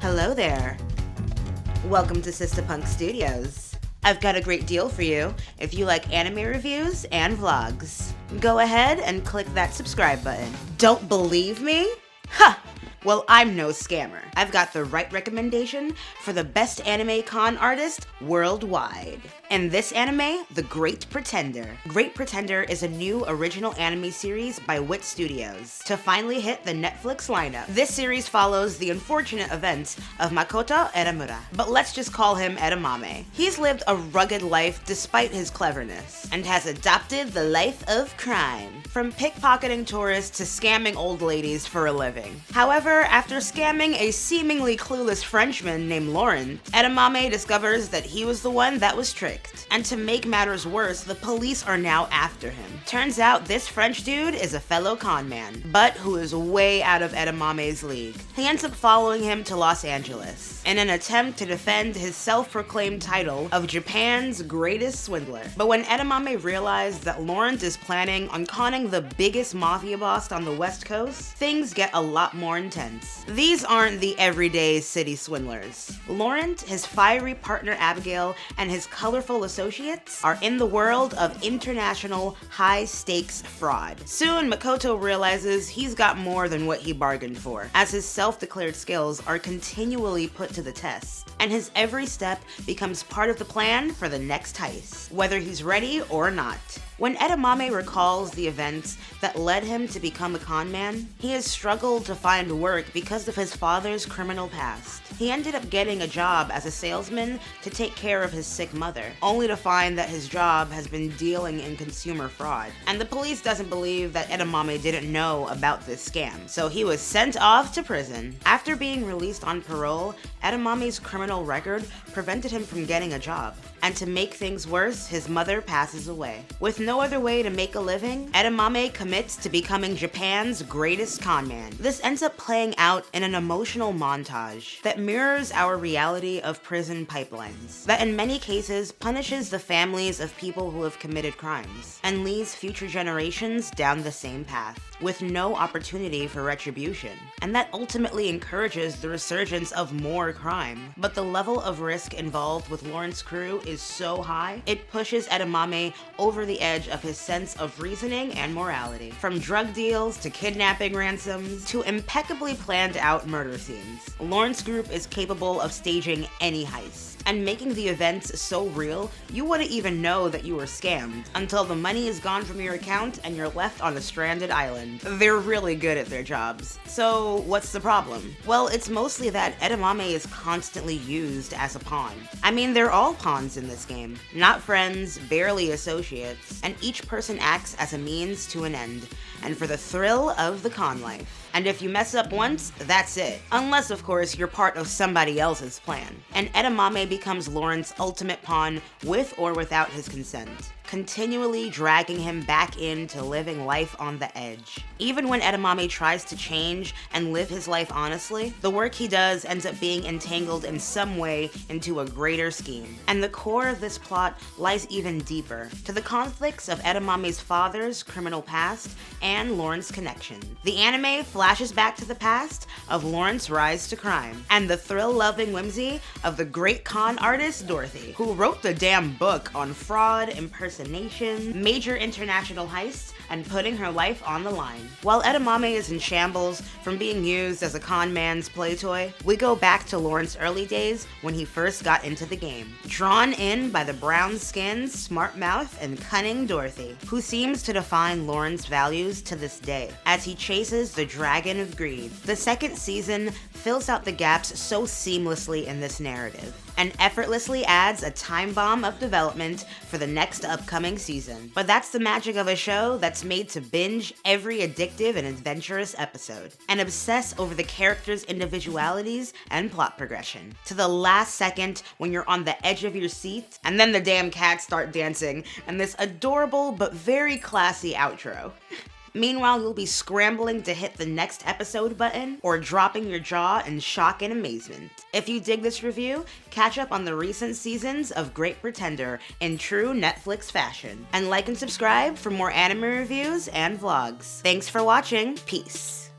Hello there. Welcome to Sister Punk Studios. I've got a great deal for you if you like anime reviews and vlogs. Go ahead and click that subscribe button. Don't believe me? Ha! Well, I'm no scammer. I've got the right recommendation for the best anime con artist worldwide. In this anime, The Great Pretender. Great Pretender is a new original anime series by Wit Studios to finally hit the Netflix lineup. This series follows the unfortunate events of Makoto Edamura, but let's just call him Edamame. He's lived a rugged life despite his cleverness, and has adopted the life of crime, from pickpocketing tourists to scamming old ladies for a living. However, after scamming a seemingly clueless Frenchman named Laurent, Edamame discovers that he was the one that was tricked. And to make matters worse, the police are now after him. Turns out this French dude is a fellow con man, but who is way out of Edamame's league. He ends up following him to Los Angeles in an attempt to defend his self-proclaimed title of Japan's greatest swindler. But when Edamame realized that Laurent is planning on conning the biggest mafia boss on the West Coast, things get a lot more intense. These aren't the everyday city swindlers. Laurent, his fiery partner Abigail, and his colorful associates are in the world of international high-stakes fraud. Soon, Makoto realizes he's got more than what he bargained for, as his self-declared skills are continually put to the test, and his every step becomes part of the plan for the next heist, whether he's ready or not. When Edamame recalls the events that led him to become a con man, he has struggled to find work because of his father's criminal past. He ended up getting a job as a salesman to take care of his sick mother, only to find that his job has been dealing in consumer fraud. And the police doesn't believe that Edamame didn't know about this scam, so he was sent off to prison. After being released on parole, Edamame's criminal record prevented him from getting a job. And to make things worse, his mother passes away. With no other way to make a living, Edamame commits to becoming Japan's greatest con man. This ends up playing out in an emotional montage that mirrors our reality of prison pipelines, that in many cases punishes the families of people who have committed crimes, and leads future generations down the same path, with no opportunity for retribution. And that ultimately encourages the resurgence of more crime. But the level of risk involved with Laurent's crew is so high, it pushes Edamame over the edge of his sense of reasoning and morality. From drug deals to kidnapping ransoms to impeccably planned out murder scenes, Laurent's group is capable of staging any heist and making the events so real you wouldn't even know that you were scammed until the money is gone from your account and you're left on a stranded island. They're really good at their jobs. So what's the problem? Well, it's mostly that Edamame is constantly used as a pawn. I mean, they're all pawns in this game. Not friends, barely associates, and each person acts as a means to an end, and for the thrill of the con life. And if you mess up once, that's it. Unless, of course, you're part of somebody else's plan. And Edamame becomes Laurent's ultimate pawn with or without his consent, continually dragging him back into living life on the edge. Even when Edamame tries to change and live his life honestly, the work he does ends up being entangled in some way into a greater scheme. And the core of this plot lies even deeper, to the conflicts of Edamame's father's criminal past and Laurent's connection. The anime flashes back to the past of Laurent's rise to crime, and the thrill-loving whimsy of the great con artist Dorothy, who wrote the damn book on fraud, impersonation, major international heists, and putting her life on the line. While Edamame is in shambles from being used as a con man's play toy, we go back to Laurent's early days when he first got into the game, drawn in by the brown-skinned, smart mouth, and cunning Dorothy, who seems to define Laurent's values to this day, as he chases the dragon of greed. The second season fills out the gaps so seamlessly in this narrative, and effortlessly adds a time bomb of development for the next upcoming season. But that's the magic of a show that's made to binge every addictive and adventurous episode, and obsess over the characters' individualities and plot progression, to the last second when you're on the edge of your seat, and then the damn cats start dancing, and this adorable but very classy outro. Meanwhile, you'll be scrambling to hit the next episode button or dropping your jaw in shock and amazement. If you dig this review, catch up on the recent seasons of Great Pretender in true Netflix fashion. And like and subscribe for more anime reviews and vlogs. Thanks for watching. Peace.